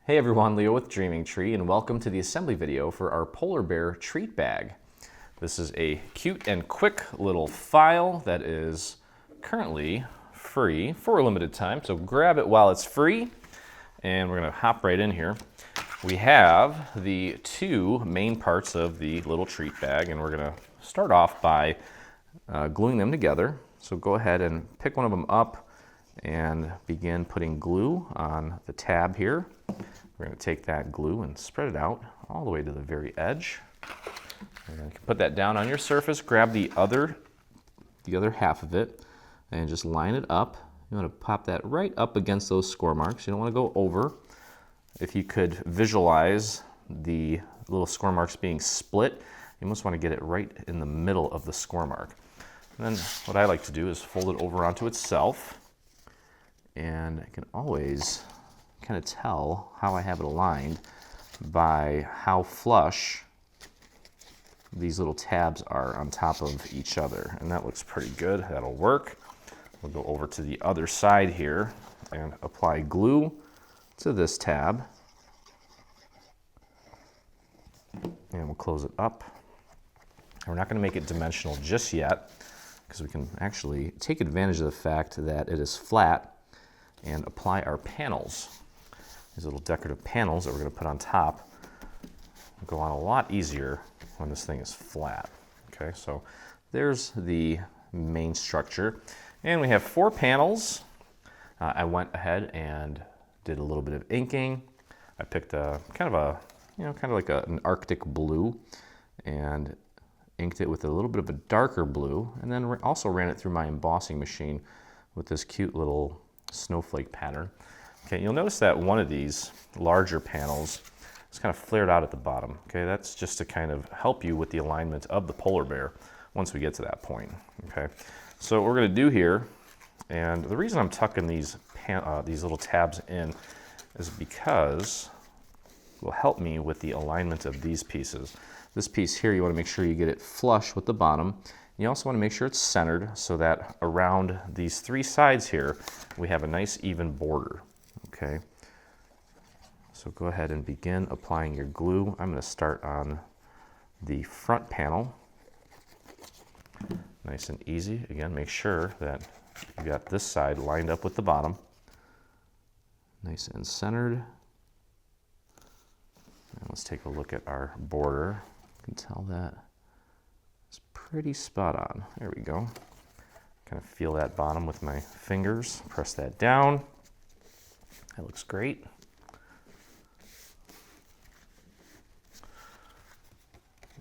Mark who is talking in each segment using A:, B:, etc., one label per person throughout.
A: Hey everyone, Leo with Dreaming Tree, and welcome to the assembly video for our polar bear treat bag. This is a cute and quick little file that is currently free for a limited time, so grab it while it's free, and we're gonna hop right in here. We have the two main parts of the little treat bag, and we're gonna start off by gluing them together. So go ahead and pick one of them up and begin putting glue on the tab here. We're going to take that glue and spread it out all the way to the very edge. And you can put that down on your surface, grab the other half of it, and just line it up. You want to pop that right up against those score marks. You don't want to go over. If you could visualize the little score marks being split, you almost want to get it right in the middle of the score mark. And then what I like to do is fold it over onto itself, and I can always kind of tell how I have it aligned by how flush these little tabs are on top of each other, and that looks pretty good. That'll work. We'll go over to the other side here and apply glue to this tab, and we'll close it up. And we're not going to make it dimensional just yet because we can actually take advantage of the fact that it is flat and apply our panels. These little decorative panels that we're going to put on top go on a lot easier when this thing is flat. Okay, so there's the main structure, and we have 4 panels. I went ahead and did a little bit of inking. I picked a kind of like an Arctic blue and inked it with a little bit of a darker blue, and then also ran it through my embossing machine with this cute little snowflake pattern. Okay, you'll notice that one of these larger panels is kind of flared out at the bottom. Okay, that's just to kind of help you with the alignment of the polar bear once we get to that point. Okay, so what we're going to do here, and the reason I'm tucking these little tabs in is because it will help me with the alignment of these pieces. This piece here, you want to make sure you get it flush with the bottom. You also want to make sure it's centered so that around these 3 sides here, we have a nice even border. Okay, so go ahead and begin applying your glue. I'm going to start on the front panel. Nice and easy. Again, make sure that you got this side lined up with the bottom. Nice and centered. And let's take a look at our border. You can tell that it's pretty spot on. There we go. Kind of feel that bottom with my fingers. Press that down. That looks great.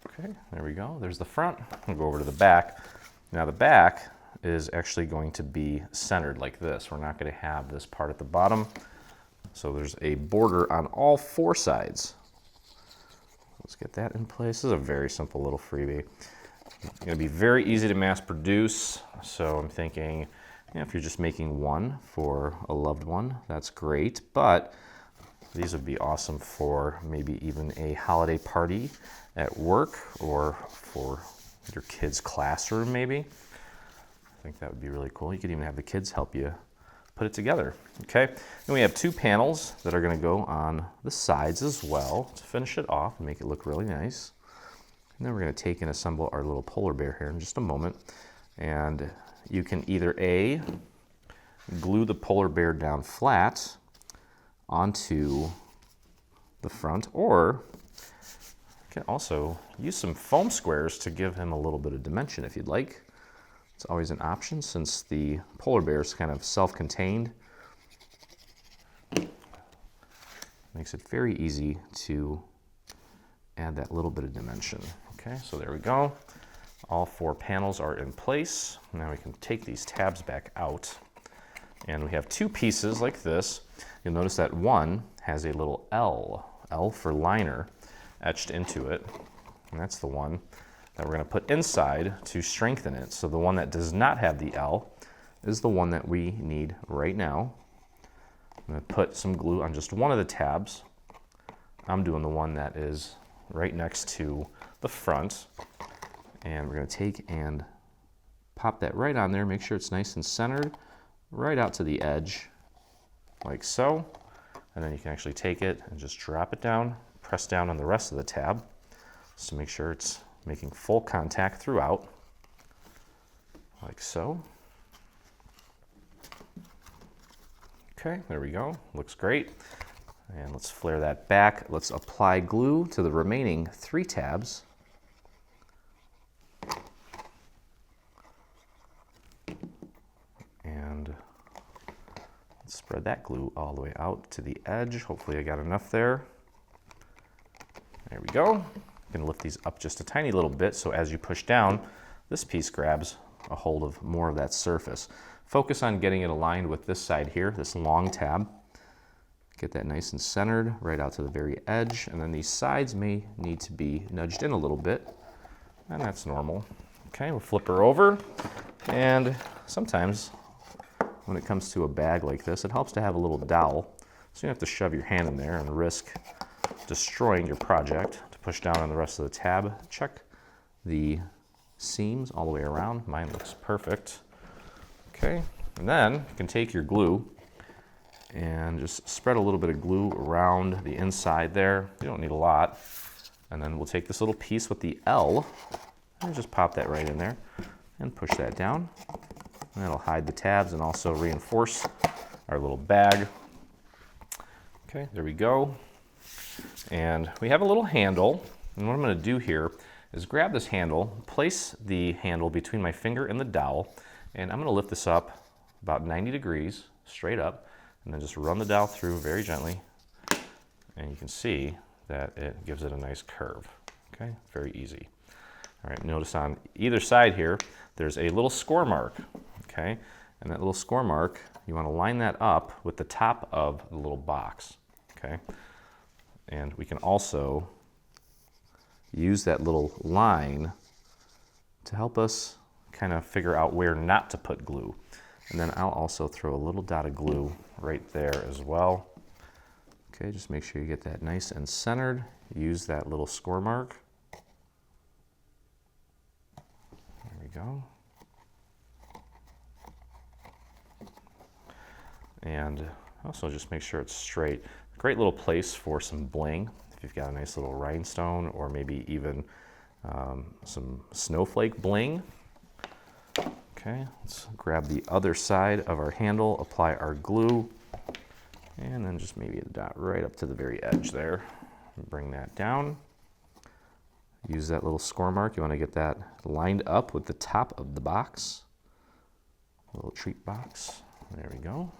A: Okay, there we go. There's the front. We'll go over to the back. Now the back is actually going to be centered like this. We're not going to have this part at the bottom. So there's a border on all 4 sides. Let's get that in place. This is a very simple little freebie. It's going to be very easy to mass produce. So I'm thinking, if you're just making one for a loved one, that's great. But these would be awesome for maybe even a holiday party at work or for your kid's classroom maybe. I think that would be really cool. You could even have the kids help you put it together. Okay, and we have 2 panels that are going to go on the sides as well to finish it off and make it look really nice. And then we're going to take and assemble our little polar bear here in just a moment. And you can either glue the polar bear down flat onto the front, or you can also use some foam squares to give him a little bit of dimension if you'd like. It's always an option since the polar bear is kind of self-contained. Makes it very easy to add that little bit of dimension. Okay, so there we go. All 4 panels are in place. Now we can take these tabs back out. And we have 2 pieces like this. You'll notice that one has a little L for liner, etched into it. And that's the one that we're going to put inside to strengthen it. So the one that does not have the L is the one that we need right now. I'm going to put some glue on just one of the tabs. I'm doing the one that is right next to the front. And we're going to take and pop that right on there. Make sure it's nice and centered, right out to the edge, like so. And then you can actually take it and just drop it down, press down on the rest of the tab just to make sure it's making full contact throughout, like so. Okay, there we go, looks great. And let's flare that back. Let's apply glue to the remaining 3 tabs. And let's spread that glue all the way out to the edge. Hopefully I got enough there. There we go. I'm gonna lift these up just a tiny little bit so as you push down, this piece grabs a hold of more of that surface. Focus on getting it aligned with this side here, this long tab. Get that nice and centered right out to the very edge, and then these sides may need to be nudged in a little bit, and that's normal. Okay, we'll flip her over, and sometimes when it comes to a bag like this, it helps to have a little dowel, so you don't have to shove your hand in there and risk destroying your project. To push down on the rest of the tab, check the seams all the way around. Mine looks perfect. Okay, and then you can take your glue and just spread a little bit of glue around the inside there. You don't need a lot. And then we'll take this little piece with the L and just pop that right in there and push that down. And that'll hide the tabs and also reinforce our little bag. Okay, there we go. And we have a little handle. And what I'm gonna do here is grab this handle, place the handle between my finger and the dowel, and I'm gonna lift this up about 90 degrees straight up, and then just run the dowel through very gently, and you can see that it gives it a nice curve. Okay, very easy. All right, notice on either side here, there's a little score mark, okay? And that little score mark, you wanna line that up with the top of the little box, okay? And we can also use that little line to help us kind of figure out where not to put glue. And then I'll also throw a little dot of glue right there as well. Okay, just make sure you get that nice and centered. Use that little score mark. There we go. And also just make sure it's straight. Great little place for some bling. If you've got a nice little rhinestone or maybe even some snowflake bling. Okay, let's grab the other side of our handle, apply our glue, and then just maybe a dot right up to the very edge there. Bring that down. Use that little score mark. You want to get that lined up with the top of the box. A little treat box. There we go.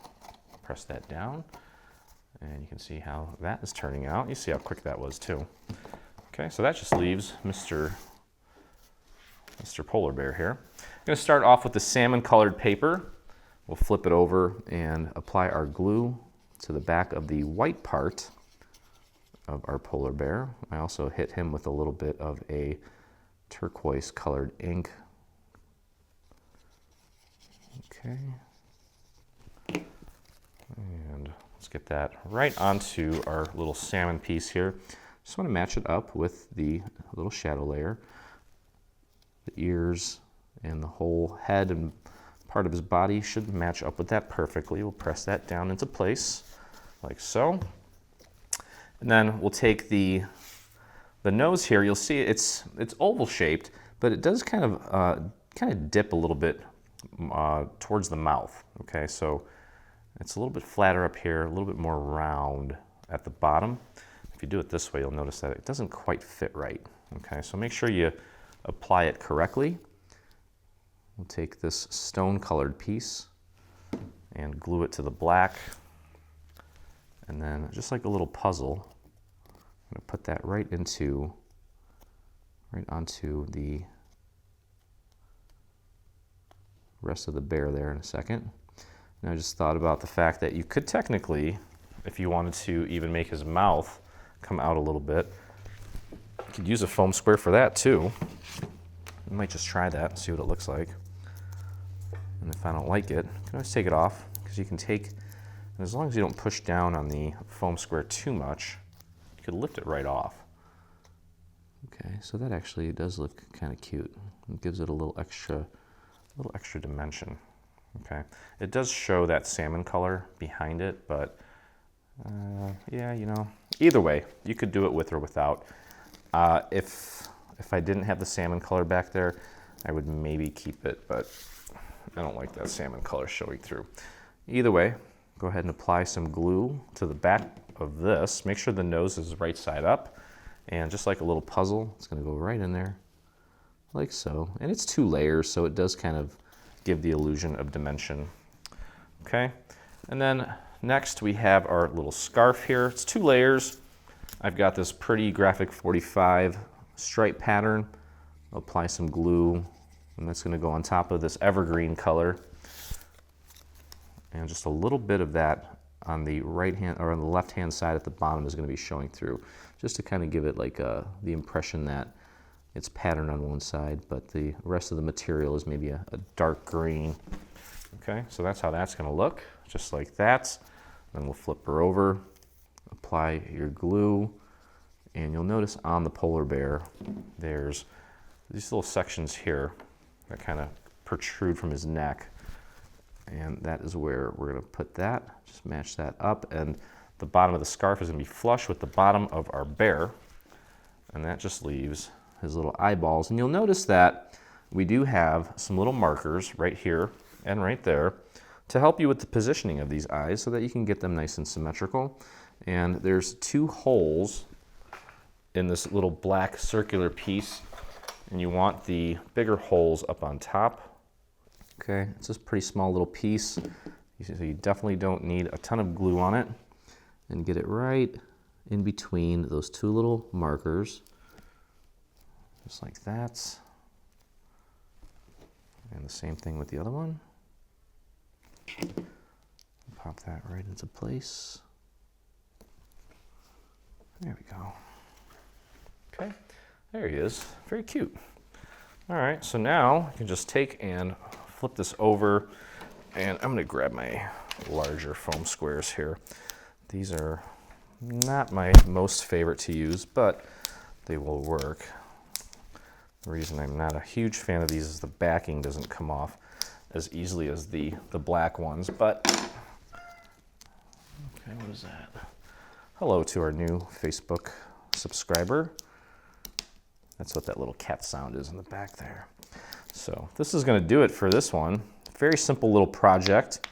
A: Press that down, and you can see how that is turning out. You see how quick that was too. Okay, so that just leaves Mr. Polar Bear here. I'm going to start off with the salmon colored paper. We'll flip it over and apply our glue to the back of the white part of our polar bear. I also hit him with a little bit of a turquoise colored ink. Okay. And let's get that right onto our little salmon piece here. Just want to match it up with the little shadow layer. The ears and the whole head and part of his body should match up with that perfectly. We'll press that down into place like so. And then we'll take the nose here. You'll see it's oval shaped, but it does kind of dip a little bit towards the mouth. Okay, so it's a little bit flatter up here, a little bit more round at the bottom. If you do it this way, you'll notice that it doesn't quite fit right. Okay, so make sure you apply it correctly. We'll take this stone colored piece and glue it to the black. And then just like a little puzzle, I'm gonna put that right onto the rest of the bear there in a second. And I just thought about the fact that you could technically, if you wanted to even make his mouth come out a little bit, you could use a foam square for that too. I might just try that and see what it looks like. And if I don't like it, I can always take it off, because you can take, and as long as you don't push down on the foam square too much, you could lift it right off. Okay, so that actually does look kind of cute. It gives it a little extra dimension. Okay, it does show that salmon color behind it, but Yeah, you know, either way, you could do it with or without. If I didn't have the salmon color back there, I would maybe keep it, but I don't like that salmon color showing through. Either way, go ahead and apply some glue to the back of this. Make sure the nose is right side up, and just like a little puzzle, it's going to go right in there, like so. And it's 2 layers, so it does kind of give the illusion of dimension. Okay, and then next we have our little scarf here. It's 2 layers. I've got this pretty graphic 45 stripe pattern. I'll apply some glue, and that's going to go on top of this evergreen color. And just a little bit of that on the right hand or on the left hand side at the bottom is going to be showing through, just to kind of give it like the impression that it's patterned on one side, but the rest of the material is maybe a dark green. Okay, so that's how that's going to look, just like that. Then we'll flip her over, apply your glue, and you'll notice on the polar bear there's these little sections here that kind of protrude from his neck, and that is where we're going to put that. Just match that up, and the bottom of the scarf is going to be flush with the bottom of our bear, and that just leaves his little eyeballs. And you'll notice that we do have some little markers right here and right there to help you with the positioning of these eyes so that you can get them nice and symmetrical. And there's 2 holes in this little black circular piece, and you want the bigger holes up on top. Okay, it's just a pretty small little piece, so you definitely don't need a ton of glue on it. And get it right in between those 2 little markers, just like that. And the same thing with the other one. Pop that right into place. There we go. Okay, there he is. Very cute. All right, so now I can just take and flip this over, and I'm gonna grab my larger foam squares here. These are not my most favorite to use, but they will work. The reason I'm not a huge fan of these is the backing doesn't come off as easily as the black ones, but okay, what is that? Hello to our new Facebook subscriber. That's what that little cat sound is in the back there. So this is going to do it for this one. Very simple little project.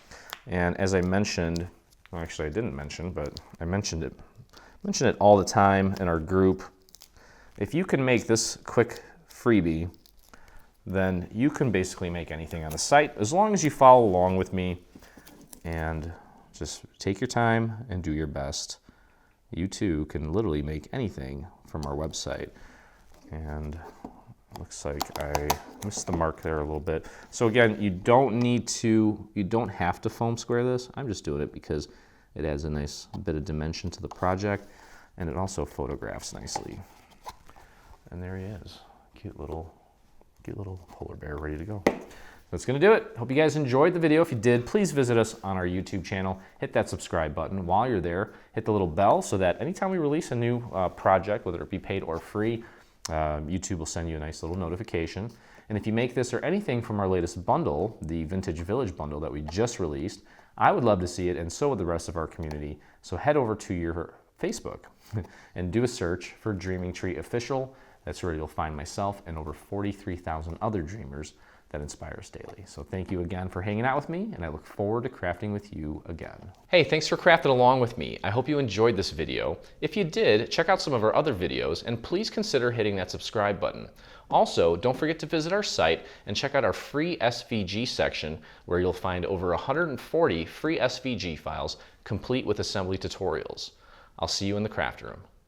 A: And as I mentioned, well, actually I didn't mention, but I mentioned it all the time in our group. If you can make this quick freebie, then you can basically make anything on the site as long as you follow along with me and just take your time and do your best. You too can literally make anything from our website. And looks like I missed the mark there a little bit. So again, you don't have to foam square this. I'm just doing it because it adds a nice bit of dimension to the project, and it also photographs nicely. And there he is, cute little polar bear ready to go. That's gonna do it. Hope you guys enjoyed the video. If you did, please visit us on our YouTube channel. Hit that subscribe button. While you're there, hit the little bell so that anytime we release a new project, whether it be paid or free, YouTube will send you a nice little notification. And if you make this or anything from our latest bundle, the Vintage Village bundle that we just released, I would love to see it, and so would the rest of our community. So head over to your Facebook and do a search for Dreaming Tree Official. That's where you'll find myself and over 43,000 other dreamers that inspire us daily. So thank you again for hanging out with me, and I look forward to crafting with you again. Hey, thanks for crafting along with me. I hope you enjoyed this video. If you did, check out some of our other videos, and please consider hitting that subscribe button. Also, don't forget to visit our site and check out our free SVG section, where you'll find over 140 free SVG files complete with assembly tutorials. I'll see you in the craft room.